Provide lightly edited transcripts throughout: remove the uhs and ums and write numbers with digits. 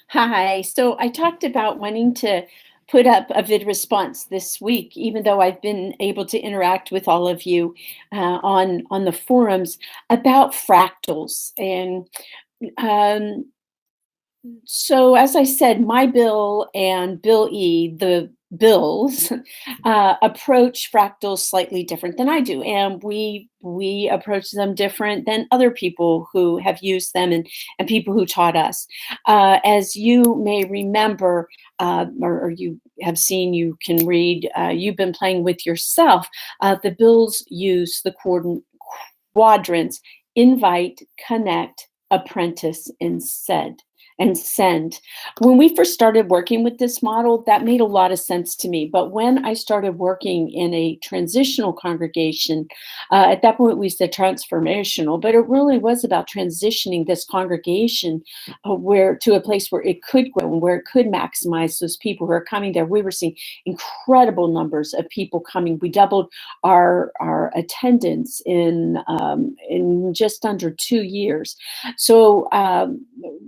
Hi. So I talked about wanting to put up a VidResponse this week, even though I've been able to interact with all of you on the forums about fractals. And um, so, as I said, my bill and Bill E, the bills, approach fractals slightly different than I do, and we approach them different than other people who have used them and people who taught us. As you may remember, or you have seen, you can read, you've been playing with yourself. The bills use the quadrants: invite, connect, apprentice, and send. When we first started working with this model, that made a lot of sense to me. But when I started working in a transitional congregation, at that point we said transformational, but it really was about transitioning this congregation where to a place where it could grow and where it could maximize those people who are coming there. We were seeing incredible numbers of people coming. We doubled our attendance in just under 2 years. So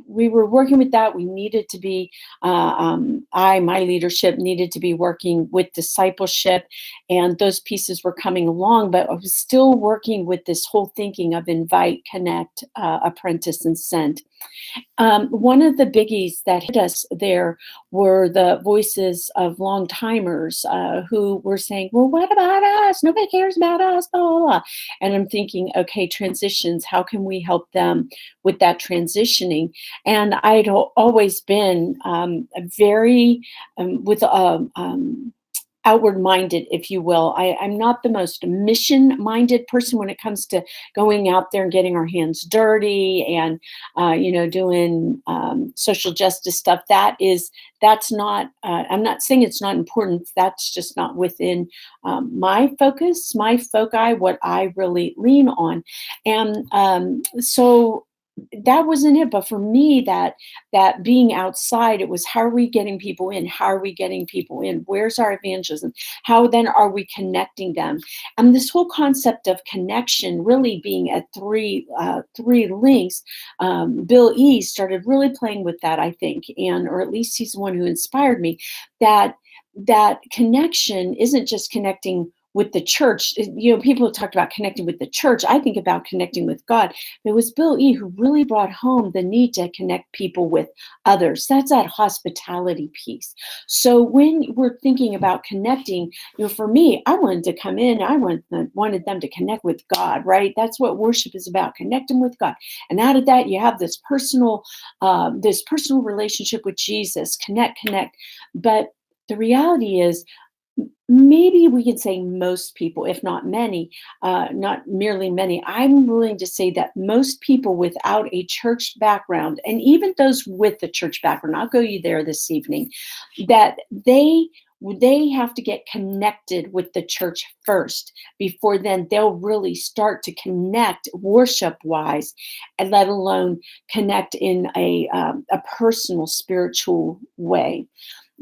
we were working with that. We needed to be, my leadership needed to be working with discipleship, and those pieces were coming along, but I was still working with this whole thinking of invite, connect, apprentice, and send. One of the biggies that hit us there were the voices of long timers who were saying, well, what about us? Nobody cares about us, blah, blah, blah. And I'm thinking, okay, transitions, how can we help them with that transitioning? And I'd always been very with outward minded, if you will. I'm not the most mission minded person when it comes to going out there and getting our hands dirty and, doing social justice stuff. That's not, I'm not saying it's not important. That's just not within my focus, my foci, what I really lean on. And so that wasn't it. But for me, that being outside, it was, how are we getting people in? How are we getting people in? Where's our evangelism? How then are we connecting them? And this whole concept of connection really being at three links. Bill E started really playing with that, I think, and or at least he's the one who inspired me. That connection isn't just connecting with the church. People have talked about connecting with the church. I think about connecting with God. It was Bill E who really brought home the need to connect people with others. That's that hospitality piece. So when we're thinking about connecting, for me, I wanted to come in. I wanted them to connect with God, right? That's what worship is about, connecting with God. And out of that, you have this personal relationship with Jesus. Connect. But the reality is, maybe we could say most people, if not many, not merely many. I'm willing to say that most people without a church background, and even those with the church background, I'll go you there this evening, that they have to get connected with the church first before then they'll really start to connect worship wise, and let alone connect in a personal spiritual way.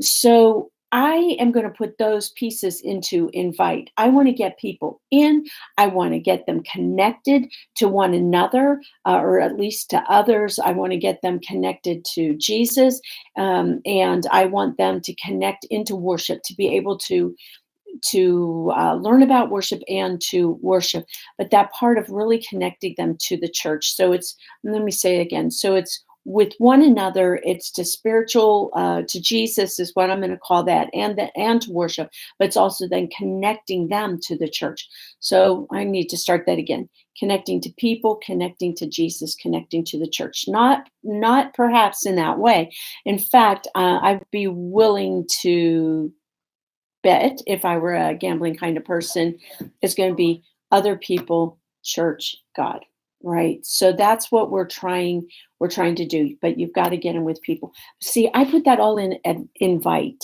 So I am going to put those pieces into invite. I want to get people in. I want to get them connected to one another, or at least to others. I want to get them connected to Jesus, and I want them to connect into worship, to be able to learn about worship and to worship. But that part of really connecting them to the church. So it's, let me say it again. So it's with one another, it's to spiritual, to Jesus is what I'm going to call that, and to worship, but it's also then connecting them to the church. So I need to start that again: connecting to people, connecting to Jesus, connecting to the church. Not perhaps in that way. In fact, I'd be willing to bet, if I were a gambling kind of person, it's going to be other people, church, God. Right. So that's what we're trying to do. But you've got to get in with people. See, I put that all in an invite,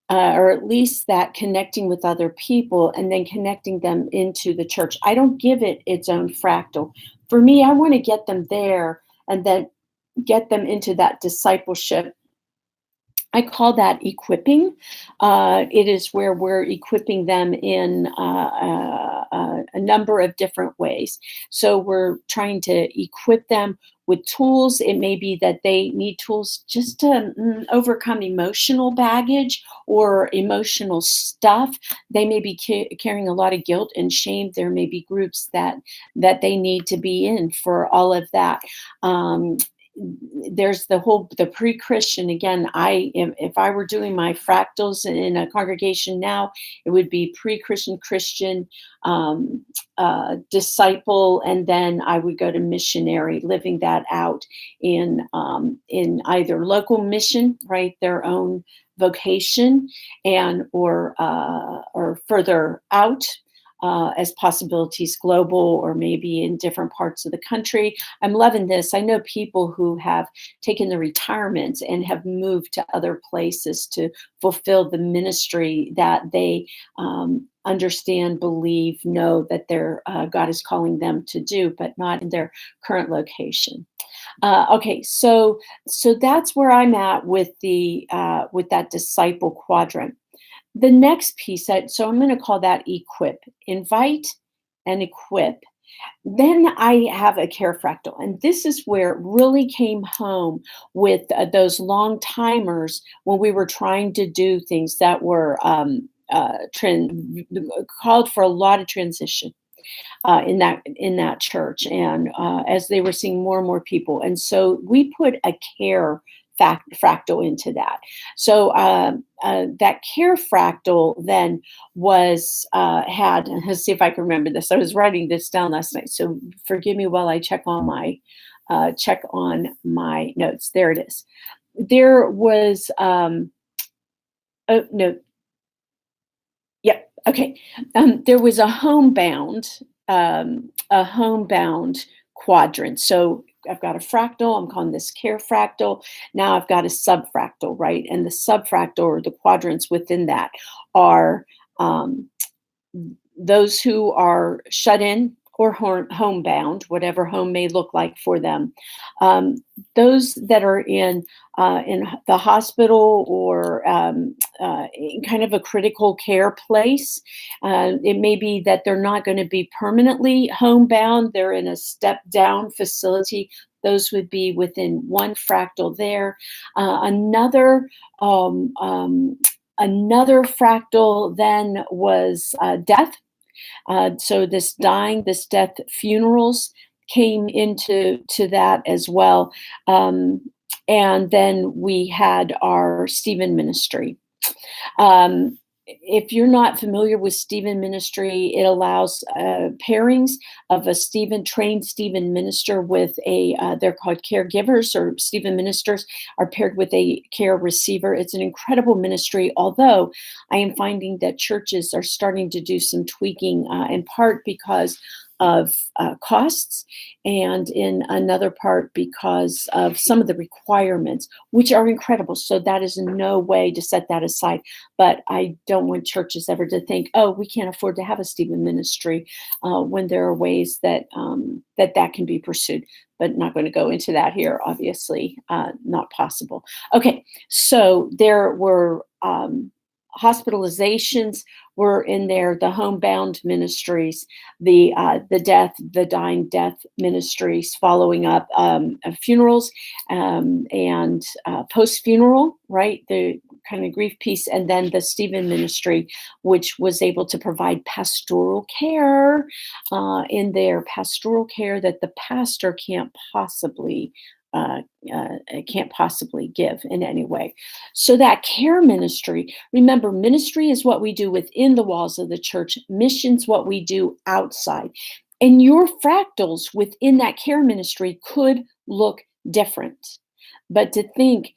or at least that connecting with other people and then connecting them into the church. I don't give it its own fractal. For me, I want to get them there and then get them into that discipleship I call that equipping. It is where we're equipping them in a number of different ways. So we're trying to equip them with tools. It may be that they need tools just to overcome emotional baggage or emotional stuff. They may be carrying a lot of guilt and shame. There may be groups that they need to be in for all of that. Um, there's the pre-Christian. Again, if I were doing my fractals in a congregation now, it would be pre-Christian, Christian, disciple, and then I would go to missionary, living that out in either local mission, right, their own vocation, and or further out, as possibilities global, or maybe in different parts of the country. I'm loving this. I know people who have taken the retirement and have moved to other places to fulfill the ministry that they understand, believe, know that their God is calling them to do, but not in their current location. Okay, so that's where I'm at with that disciple quadrant. The next piece, so I'm going to call that equip, invite and equip. Then I have a care fractal, and this is where it really came home with those long timers when we were trying to do things that were called for a lot of transition in that church, and as they were seeing more and more people, and so we put a care fractal into that. So that care fractal then was had. Let's see if I can remember this. I was writing this down last night, so forgive me while I check on my notes. There it is. There was oh no. Yep. Okay. There was a homebound quadrant. So I've got a fractal. I'm calling this care fractal. Now I've got a subfractal, right? And the subfractal, or the quadrants within that, are those who are shut in or homebound, whatever home may look like for them. Those that are in the hospital, or in kind of a critical care place. It may be that they're not going to be permanently homebound. They're in a step down facility. Those would be within one fractal there. Another fractal then was death. So this death, funerals came into that as well. And then we had our Stephen ministry. If you're not familiar with Stephen ministry, it allows pairings of a trained Stephen minister with they're called caregivers, or Stephen ministers are paired with a care receiver. It's an incredible ministry, although I am finding that churches are starting to do some tweaking, in part because of costs, and in another part because of some of the requirements, which are incredible. So that is in no way to set that aside. But I don't want churches ever to think, oh, we can't afford to have a Stephen ministry, when there are ways that that can be pursued. But not going to go into that here, obviously, not possible. Okay, so there were hospitalizations were in there, the homebound ministries, the dying death ministries, following up funerals, and post-funeral, right, the kind of grief piece, and then the Stephen ministry, which was able to provide pastoral care in there, pastoral care that the pastor can't possibly give in any way. So that care ministry, remember, ministry is what we do within the walls of the church. Mission's what we do outside. And your fractals within that care ministry could look different. But to think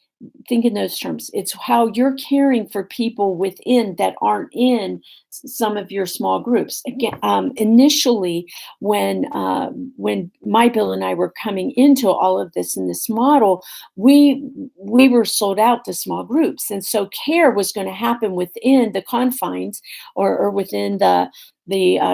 in those terms, it's how you're caring for people within that aren't in some of your small groups. Again, initially, when my Bill and I were coming into all of this in this model, we were sold out to small groups, and so care was going to happen within the confines or within the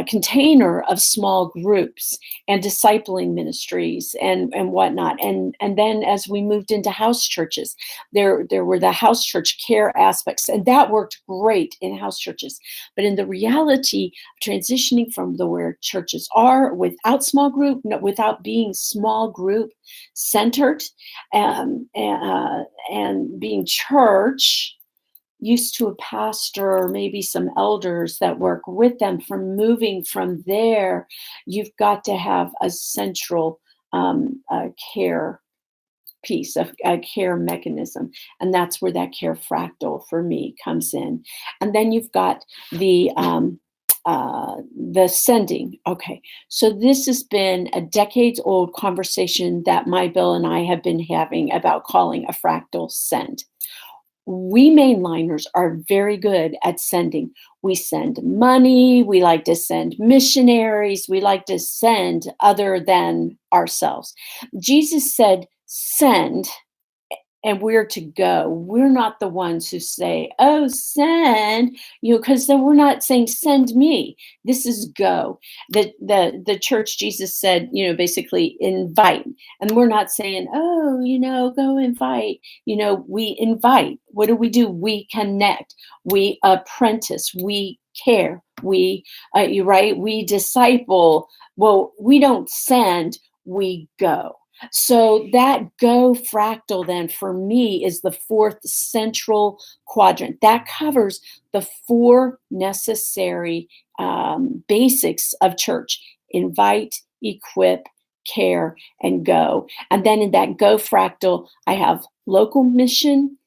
container of small groups and discipling ministries and whatnot. And then as we moved into house churches, there were the house church care aspects, and that worked great in house churches. But in the reality of transitioning from the where churches are without small group, without being small group centered, and being church used to a pastor or maybe some elders that work with them, from moving from there, you've got to have a central care piece of a care mechanism. And that's where that care fractal for me comes in. And then you've got the sending. Okay, so this has been a decades old conversation that my Bill and I have been having about calling a fractal send. We mainliners are very good at sending. We send money. We like to send missionaries. We like to send other than ourselves. Jesus said, send, and we're to go. We're not the ones who say, oh, send, because then we're not saying, send me. This is go. The church, Jesus said, basically invite. And we're not saying, oh, go invite. We invite. What do? We connect. We apprentice. We care. We, you're right. We disciple. Well, we don't send, we go. So that go fractal then for me is the fourth central quadrant. That covers the four necessary basics of church: invite, equip, care, and go. And then in that go fractal, I have local mission,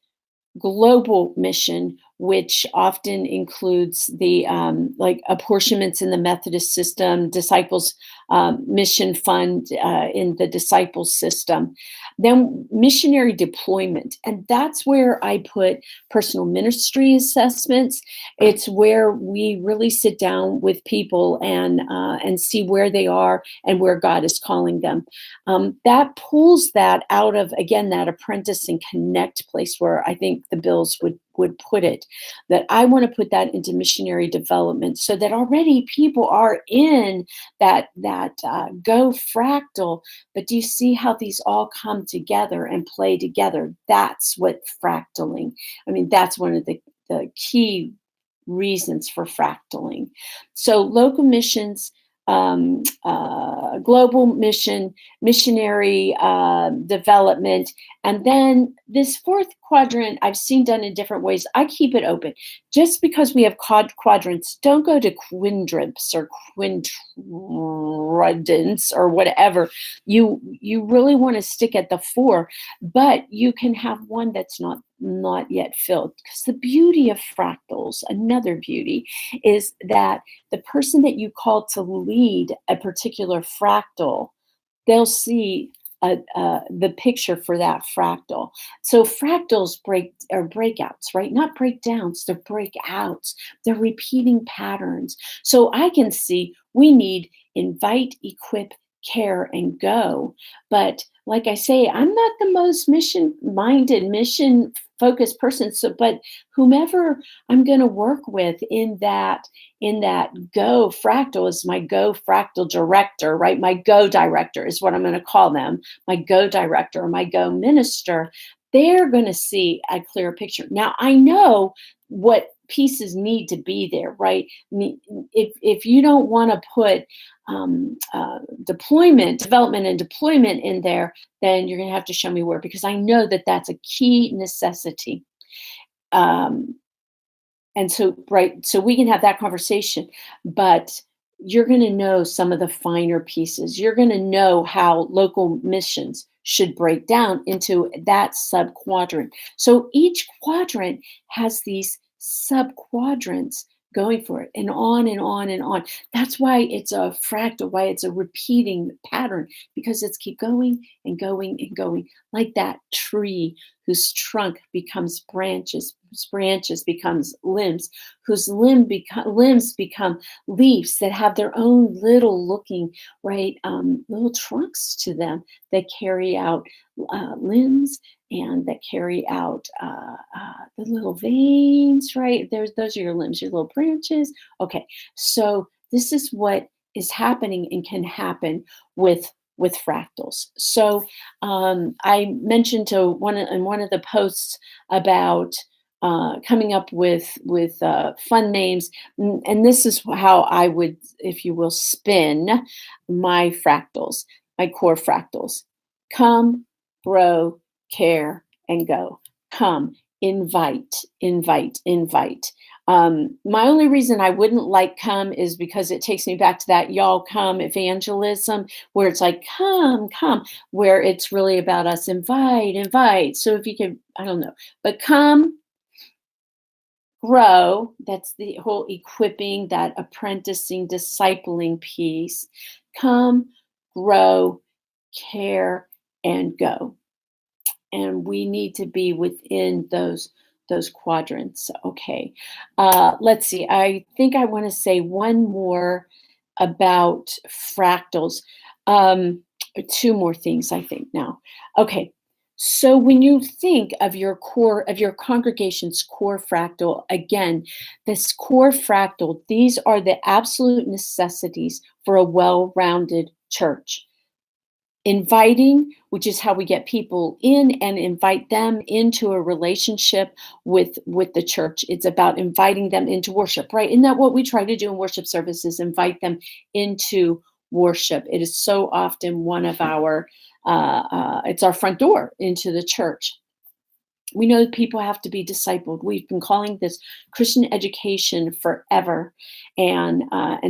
global mission, which often includes the like apportionments in the Methodist system, disciples mission fund in the disciples system, then missionary deployment. And that's where I put personal ministry assessments. It's where we really sit down with people and see where they are and where God is calling them. That pulls that out of, again, that apprentice and connect place where I think the Bills would put it, that I want to put that into missionary development so that already people are in that go fractal. But do you see how these all come together and play together? That's what fractaling, that's one of the key reasons for fractaling. So local missions, global mission, missionary development, and then this fourth quadrant I've seen done in different ways. I keep it open. Just because we have quadrants, don't go to quindrips or quintradents or whatever. You really want to stick at the four, but you can have one that's not yet filled. Because the beauty of fractals, another beauty, is that the person that you call to lead a particular fractal, they'll see the picture for that fractal. So fractals are breakouts, right? Not breakdowns, they're breakouts. They're repeating patterns. So I can see we need invite, equip, care, and go. But like I say, I'm not the most mission-minded, mission-focused person. But whomever I'm going to work with in that go fractal is my go fractal director, right? My go director is what I'm going to call them. My go director or my go minister. They're going to see a clear picture. Now, I know what pieces need to be there, right? If you don't want to put development and deployment in there, then you're going to have to show me where, because I know that that's a key necessity. And so, right, so we can have that conversation, but you're going to know some of the finer pieces. You're going to know how local missions should break down into that sub-quadrant. So each quadrant has these sub-quadrants going for it, and on and on and on. That's why it's a fractal, why it's a repeating pattern, because it's keep going and going and going, like that tree whose trunk becomes branches, whose branches becomes limbs, whose limbs become leaves that have their own little looking, right, little trunks to them that carry out limbs and that carry out the little veins, right? Those are your limbs, your little branches. Okay, so this is what is happening and can happen with fractals. So I mentioned to in one of the posts about coming up with fun names, and this is how I would, if you will, spin my fractals, my core fractals. Come, grow, care, and go. Come, invite, invite, invite. My only reason I wouldn't like come is because it takes me back to that y'all come evangelism, where it's like, come, come, where it's really about us, invite, invite. So if you could, I don't know, but come, grow, that's the whole equipping, that apprenticing, discipling piece. Come, grow, care, and go. And we need to be within those quadrants. Okay, let's see. I think I want to say one more about fractals. Two more things, I think now. Okay, so when you think of your core, of your congregation's core fractal, again, this core fractal, these are the absolute necessities for a well-rounded church. Inviting, which is how we get people in and invite them into a relationship with the church. It's about inviting them into worship, right? Isn't that what we try to do in worship services? Invite them into worship. It is so often one of our, it's our front door into the church. We know that people have to be discipled. We've been calling this Christian education forever, and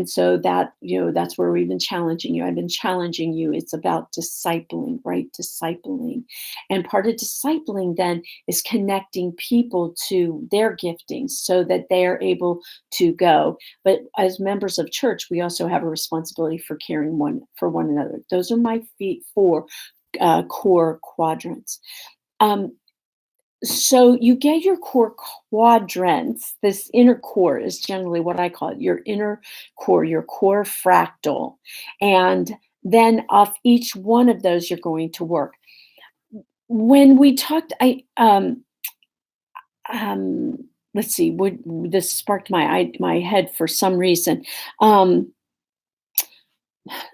so that, you know, that's where we've been challenging you. I've been challenging you. It's about discipling, right? Discipling, and part of discipling then is connecting people to their giftings so that they are able to go. But as members of church, we also have a responsibility for caring one for one another. Those are my four core quadrants. So you get your core quadrants. This inner core is generally what I call it, your inner core, your core fractal. And then off each one of those, you're going to work. When we talked, let's see, this sparked my head for some reason.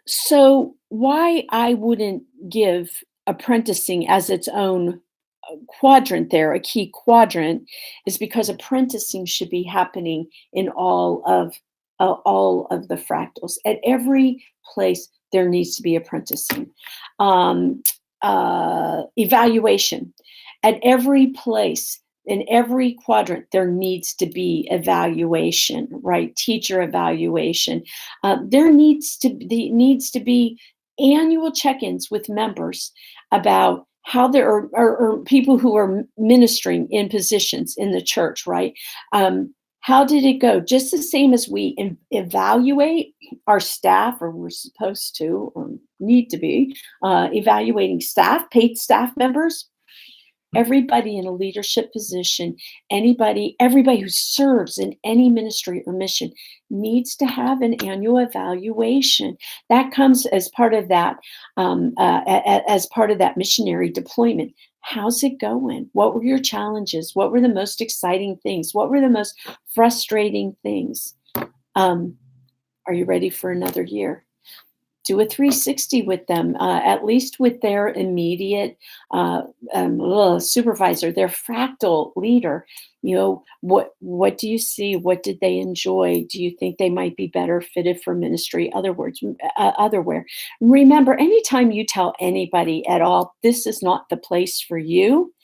So why I wouldn't give apprenticing as its own quadrant there, a key quadrant, is because apprenticing should be happening in all of the fractals. At every place, there needs to be apprenticing. Evaluation. At every place, in every quadrant, there needs to be evaluation, right? Teacher evaluation. There needs to be annual check-ins with members about how there are people who are ministering in positions in the church, right? How did it go? Just the same as we evaluate our staff, or we're supposed to, or need to be evaluating staff, paid staff members. Everybody in a leadership position, everybody who serves in any ministry or mission needs to have an annual evaluation. That comes as part of that, as part of that missionary deployment. How's it going? What were your challenges? What were the most exciting things? What were the most frustrating things? Are you ready for another year? Do a 360 with them, at least with their immediate supervisor, their fractal leader. You know, what do you see? What did they enjoy? Do you think they might be better fitted for ministry? Otherwhere. Remember, anytime you tell anybody at all, this is not the place for you,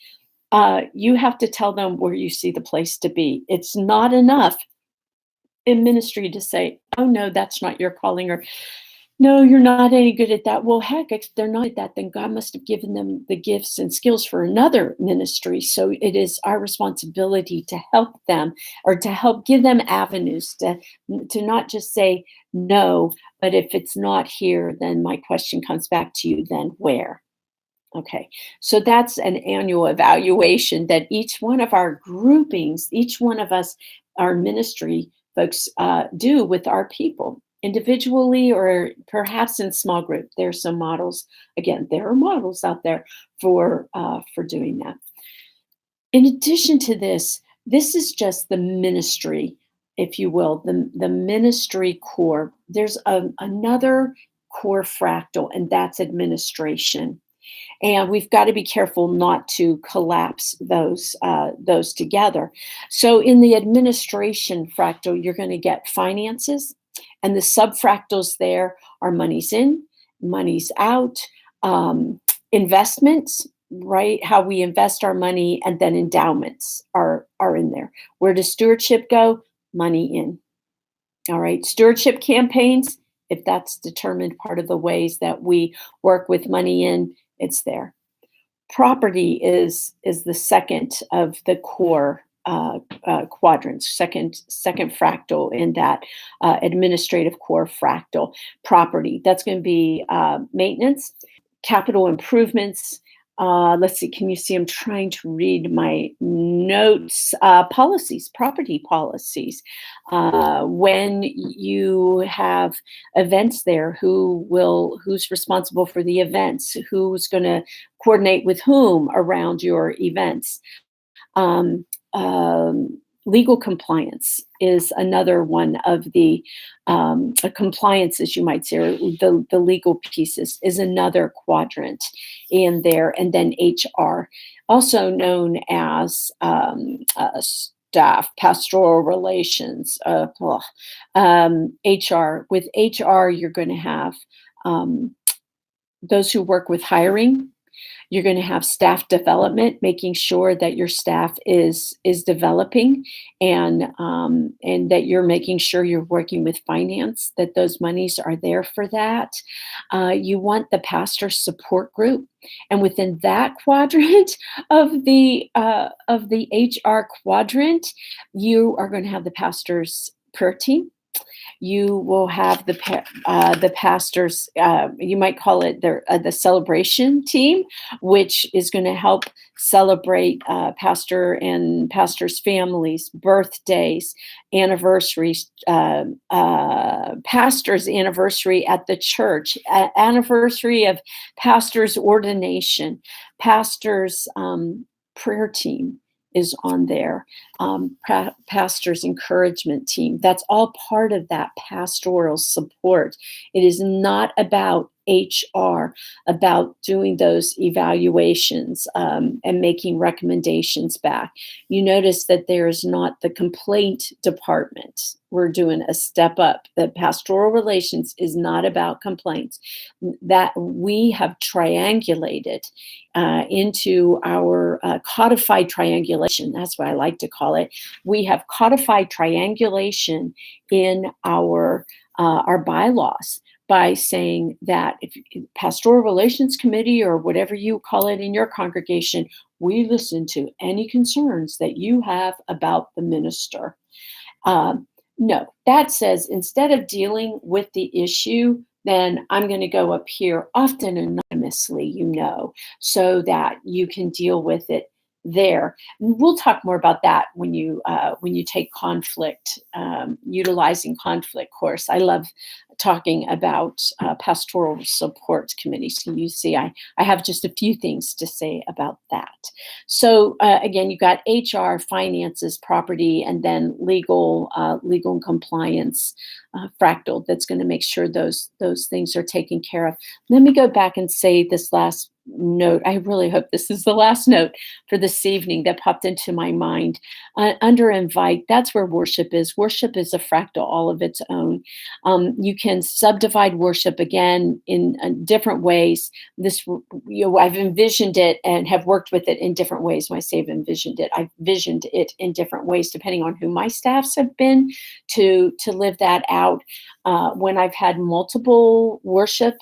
you have to tell them where you see the place to be. It's not enough in ministry to say, oh no, that's not your calling, or no, you're not any good at that. Well, heck, if they're not at that, then God must have given them the gifts and skills for another ministry. So it is our responsibility to help them, or to help give them avenues to not just say no, but if it's not here, then my question comes back to you, then where? Okay, so that's an annual evaluation that each one of our groupings, each one of us, our ministry folks, do with our people individually or perhaps in small group. There's some models. Again, there are models out there for doing that. In addition to this, this is just the ministry, if you will, the ministry core. There's another core fractal, and that's administration. And we've got to be careful not to collapse those together. So in the administration fractal, you're going to get finances, and the subfractals there are monies in, monies out, investments, right? How we invest our money, and then endowments are in there. Where does stewardship go? Money in. All right, stewardship campaigns, if that's determined part of the ways that we work with money in, it's there. Property is the second of the core quadrants, second fractal in that administrative core fractal. Property, that's going to be maintenance, capital improvements. Let's see, can you see? I'm trying to read my notes. Policies, property policies. When you have events there, who's responsible for the events? Who's going to coordinate with whom around your events? Um, Legal compliance is another one of the compliances, you might say, or the legal pieces is another quadrant in there. And then HR, also known as staff, pastoral relations, HR. With HR, you're going to have those who work with hiring. You're going to have staff development, making sure that your staff is developing, and that you're making sure you're working with finance, that those monies are there for that. You want the pastor support group, and within that quadrant of the HR quadrant, you are going to have the pastor's prayer team. You will have the pastors. You might call it the celebration team, which is going to help celebrate pastor and pastors' families, birthdays, anniversaries, pastor's anniversary at the church, anniversary of pastor's ordination, pastor's prayer team is on there, pastor's encouragement team. That's all part of that pastoral support. It is not about HR, about doing those evaluations and making recommendations back. You notice that there is not the complaint department. We're doing a step up. The pastoral relations is not about complaints. That we have triangulated into our codified triangulation. That's what I like to call it. We have codified triangulation in our bylaws by saying that if pastoral relations committee or whatever you call it in your congregation, we listen to any concerns that you have about the minister. No, that says instead of dealing with the issue, then I'm going to go up here, often anonymously, so that you can deal with it there. We'll talk more about that when you take conflict, utilizing conflict course. I love talking about pastoral support committees. So you see, I have just a few things to say about that. So again, you've got HR, finances, property, and then legal and compliance fractal that's going to make sure those things are taken care of. Let me go back and say this last note. I really hope this is the last note for this evening that popped into my mind. Under invite, that's where worship is. Worship is a fractal all of its own. You can subdivide worship again in different ways. I've envisioned it and have worked with it in different ways. When I say I've envisioned it in different ways, depending on who my staffs have been to live that out. When I've had multiple worship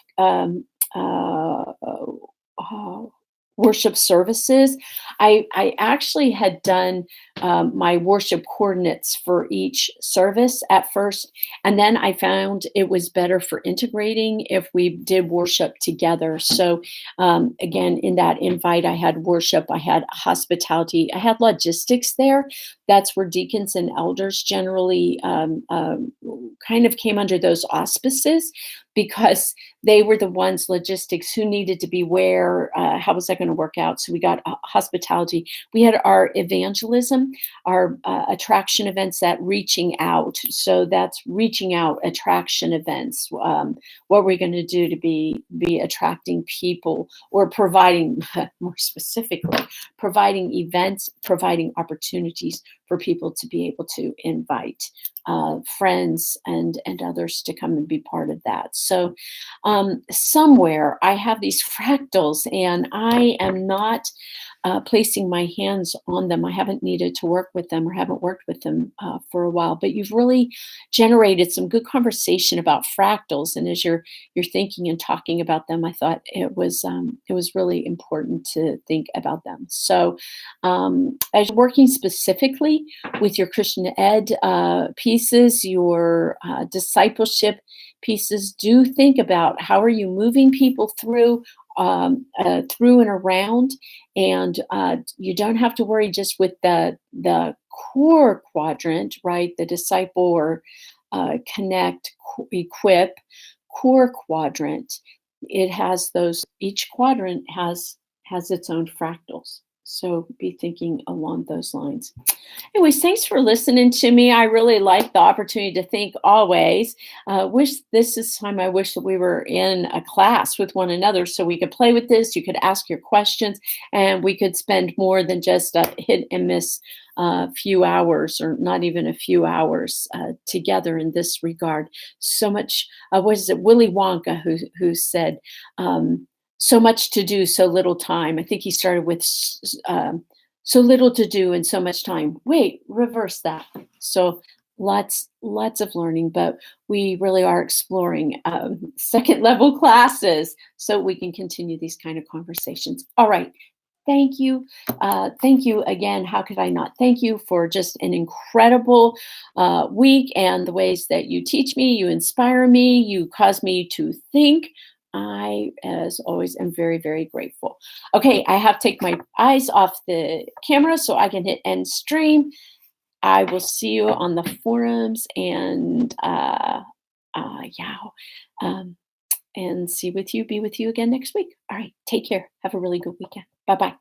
worship services. I actually had done my worship coordinates for each service at first, and then I found it was better for integrating if we did worship together. So again, in that invite, I had worship, I had hospitality, I had logistics there. That's where deacons and elders generally kind of came under those auspices because they were the ones, logistics, who needed to be where, how was that going to work out? So we got hospitality. We had our evangelism, our attraction events, that reaching out. So that's reaching out attraction events. What we're going to do to be attracting people, or providing, more specifically, providing events, providing opportunities for people to be able to invite friends and others to come and be part of that. So somewhere I have these fractals, and I am not placing my hands on them. I haven't needed to work with them, or haven't worked with them for a while. But you've really generated some good conversation about fractals, and as you're thinking and talking about them, I thought it was really important to think about them. So as you're working specifically with your Christian Ed pieces, your discipleship pieces, do think about how are you moving people through and around, and you don't have to worry just with the core quadrant, right? The disciple, or connect, equip, core quadrant. It has those. Each quadrant has its own fractals. So be thinking along those lines. Anyways, thanks for listening to me. I really like the opportunity to think always. Wish this is time. I wish that we were in a class with one another so we could play with this. You could ask your questions, and we could spend more than just a hit and miss few hours, or not even a few hours together in this regard. So much. What is it? Willy Wonka who said. So much to do, so little time. I think he started with so little to do and so much time. Wait, reverse that. So lots of learning, but we really are exploring second level classes so we can continue these kind of conversations. All right. Thank you. Thank you again. How could I not thank you for just an incredible week, and the ways that you teach me, you inspire me, you cause me to think. I, as always, am very, very grateful. Okay, I have to take my eyes off the camera so I can hit end stream. I will see you on the forums, and yeah, and be with you again next week. All right, take care. Have a really good weekend. Bye bye.